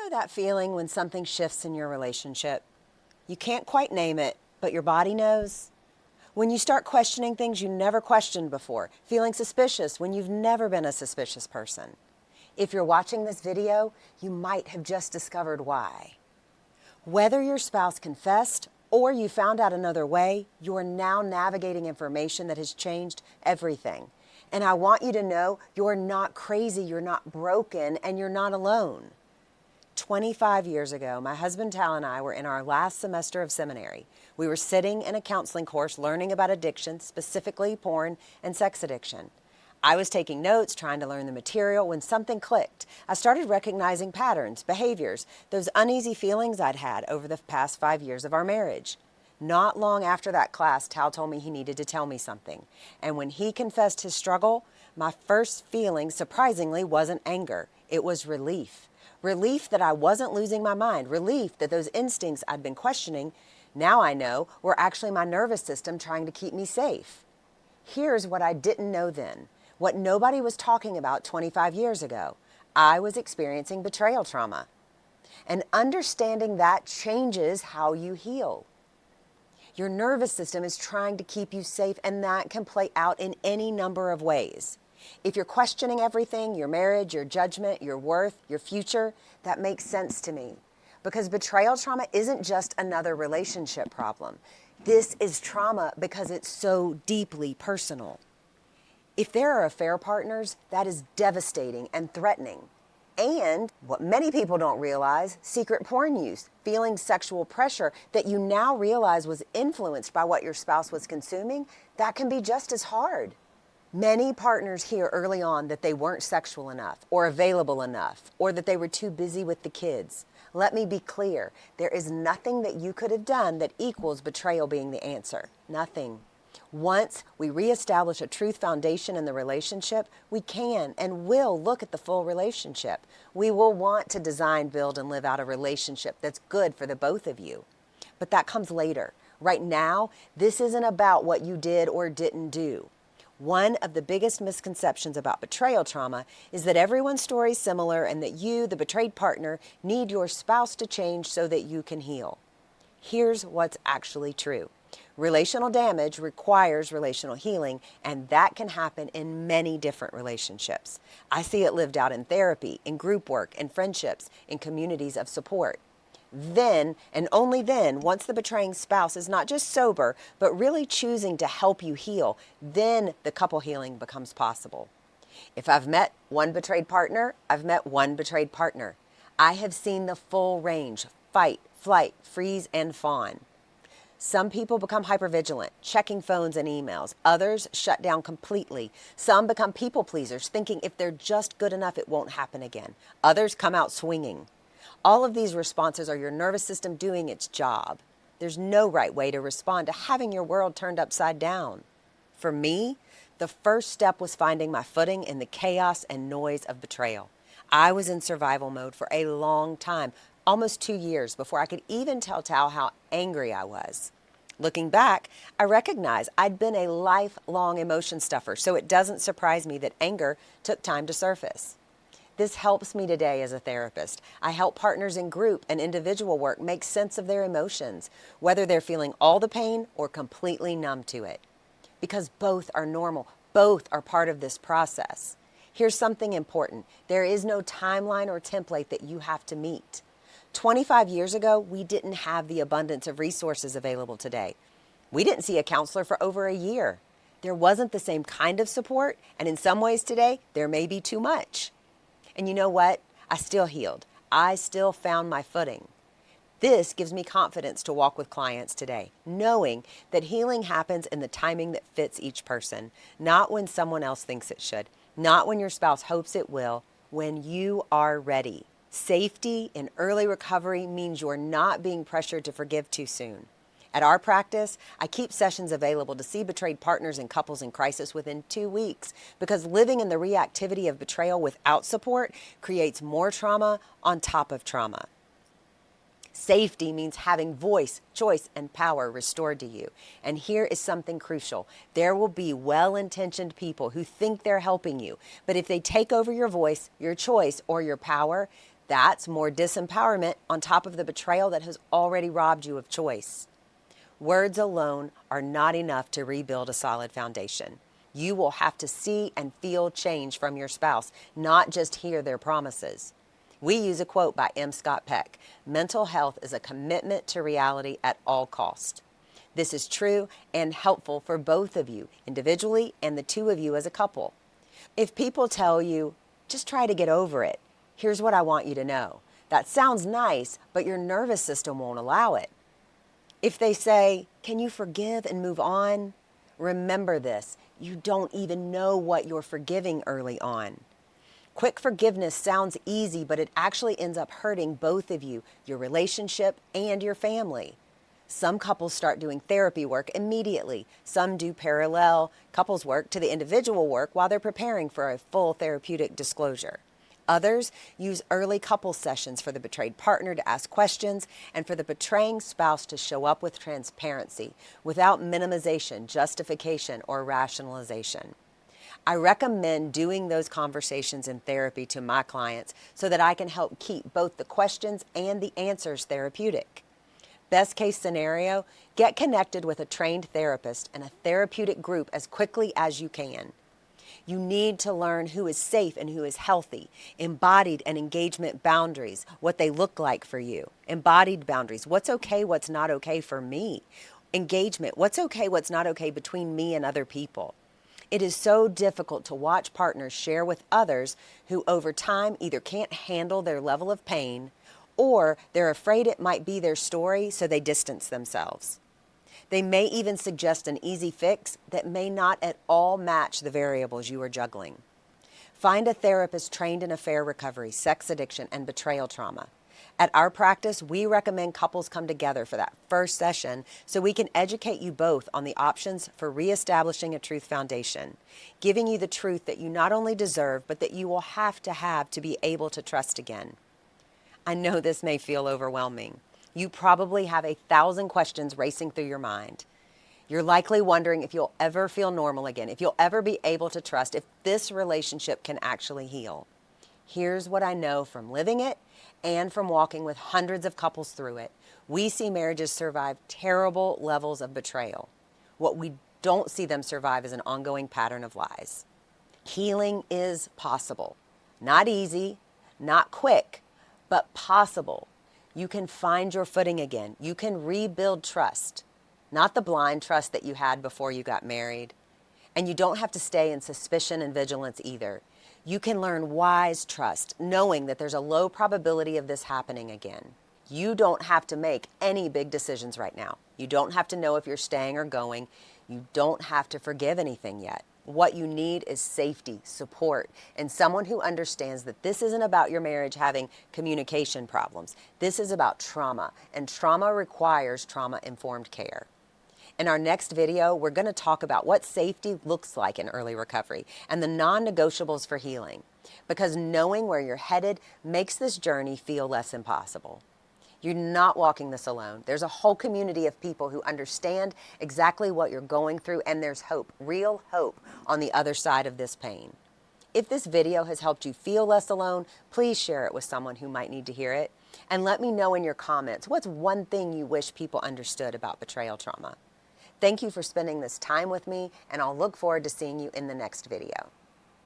know that feeling when something shifts in your relationship? You can't quite name it, but your body knows. When you start questioning things you never questioned before, feeling suspicious when you've never been a suspicious person. If you're watching this video, you might have just discovered why. Whether your spouse confessed or you found out another way, you're now navigating information that has changed everything. And I want you to know you're not crazy, you're not broken, and you're not alone. 25 years ago, my husband Tal and I were in our last semester of seminary. We were sitting in a counseling course learning about addiction, specifically porn and sex addiction. I was taking notes, trying to learn the material, when something clicked. I started recognizing patterns, behaviors, those uneasy feelings I'd had over the past 5 years of our marriage. Not long after that class, Tal told me he needed to tell me something. And when he confessed his struggle, my first feeling, surprisingly, wasn't anger. It was relief. Relief that I wasn't losing my mind. Relief that those instincts I'd been questioning, now I know, were actually my nervous system trying to keep me safe. Here's what I didn't know then, what nobody was talking about 25 years ago. I was experiencing betrayal trauma. And understanding that changes how you heal. Your nervous system is trying to keep you safe, and that can play out in any number of ways. If you're questioning everything, your marriage, your judgment, your worth, your future, that makes sense to me. Because betrayal trauma isn't just another relationship problem. This is trauma because it's so deeply personal. If there are affair partners, that is devastating and threatening. And what many people don't realize, secret porn use, feeling sexual pressure that you now realize was influenced by what your spouse was consuming, that can be just as hard. Many partners hear early on that they weren't sexual enough or available enough or that they were too busy with the kids. Let me be clear, there is nothing that you could have done that equals betrayal being the answer. Nothing. Once we reestablish a truth foundation in the relationship, we can and will look at the full relationship. We will want to design, build, and live out a relationship that's good for the both of you. But that comes later. Right now, this isn't about what you did or didn't do. One of the biggest misconceptions about betrayal trauma is that everyone's story is similar and that you, the betrayed partner, need your spouse to change so that you can heal. Here's what's actually true. Relational damage requires relational healing, and that can happen in many different relationships. I see it lived out in therapy, in group work, in friendships, in communities of support. Then, and only then, once the betraying spouse is not just sober, but really choosing to help you heal, then the couple healing becomes possible. If I've met one betrayed partner, I've met one betrayed partner. I have seen the full range: fight, flight, freeze, and fawn. Some people become hypervigilant, checking phones and emails. Others shut down completely. Some become people pleasers, thinking if they're just good enough, it won't happen again. Others come out swinging. All of these responses are your nervous system doing its job. There's no right way to respond to having your world turned upside down. For me, the first step was finding my footing in the chaos and noise of betrayal. I was in survival mode for a long time, almost 2 years, before I could even tell Tal how angry I was. Looking back, I recognize I'd been a lifelong emotion stuffer, so it doesn't surprise me that anger took time to surface. This helps me today as a therapist. I help partners in group and individual work make sense of their emotions, whether they're feeling all the pain or completely numb to it. Because both are normal, both are part of this process. Here's something important. There is no timeline or template that you have to meet. 25 years ago, we didn't have the abundance of resources available today. We didn't see a counselor for over a year. There wasn't the same kind of support, and in some ways today, there may be too much. And you know what? I still healed. I still found my footing. This gives me confidence to walk with clients today, knowing that healing happens in the timing that fits each person, not when someone else thinks it should, not when your spouse hopes it will, when you are ready. Safety in early recovery means you're not being pressured to forgive too soon. At our practice, I keep sessions available to see betrayed partners and couples in crisis within 2 weeks, because living in the reactivity of betrayal without support creates more trauma on top of trauma. Safety means having voice, choice, and power restored to you. And here is something crucial. There will be well-intentioned people who think they're helping you, but if they take over your voice, your choice, or your power, That's more disempowerment on top of the betrayal that has already robbed you of choice. Words alone are not enough to rebuild a solid foundation. You will have to see and feel change from your spouse, not just hear their promises. We use a quote by M. Scott Peck: "Mental health is a commitment to reality at all cost." This is true and helpful for both of you individually and the two of you as a couple. If people tell you, "Just try to get over it," here's what I want you to know. That sounds nice, but your nervous system won't allow it. If they say, "Can you forgive and move on?" remember this: you don't even know what you're forgiving early on. Quick forgiveness sounds easy, but it actually ends up hurting both of you, your relationship, and your family. Some couples start doing therapy work immediately. Some do parallel couples work to the individual work while they're preparing for a full therapeutic disclosure. Others use early couple sessions for the betrayed partner to ask questions and for the betraying spouse to show up with transparency without minimization, justification, or rationalization. I recommend doing those conversations in therapy to my clients so that I can help keep both the questions and the answers therapeutic. Best case scenario, get connected with a trained therapist and a therapeutic group as quickly as you can. You need to learn who is safe and who is healthy. Embodied and engagement boundaries, what they look like for you. Embodied boundaries, what's okay, what's not okay for me. Engagement, what's okay, what's not okay between me and other people. It is so difficult to watch partners share with others who over time either can't handle their level of pain or they're afraid it might be their story, so they distance themselves. They may even suggest an easy fix that may not at all match the variables you are juggling. Find a therapist trained in affair recovery, sex addiction, and betrayal trauma. At our practice, we recommend couples come together for that first session so we can educate you both on the options for reestablishing a truth foundation, giving you the truth that you not only deserve, but that you will have to be able to trust again. I know this may feel overwhelming. You probably have 1,000 questions racing through your mind. You're likely wondering if you'll ever feel normal again, if you'll ever be able to trust, if this relationship can actually heal. Here's what I know from living it and from walking with hundreds of couples through it. We see marriages survive terrible levels of betrayal. What we don't see them survive is an ongoing pattern of lies. Healing is possible. Not easy, not quick, but possible. You can find your footing again. You can rebuild trust, not the blind trust that you had before you got married. And you don't have to stay in suspicion and vigilance either. You can learn wise trust, knowing that there's a low probability of this happening again. You don't have to make any big decisions right now. You don't have to know if you're staying or going. You don't have to forgive anything yet. What you need is safety, support, and someone who understands that this isn't about your marriage having communication problems. This is about trauma, and trauma requires trauma-informed care. In our next video, we're going to talk about what safety looks like in early recovery and the non-negotiables for healing, because knowing where you're headed makes this journey feel less impossible. You're not walking this alone. There's a whole community of people who understand exactly what you're going through, and there's hope, real hope, on the other side of this pain. If this video has helped you feel less alone, please share it with someone who might need to hear it. And let me know in your comments, what's one thing you wish people understood about betrayal trauma? Thank you for spending this time with me, and I'll look forward to seeing you in the next video.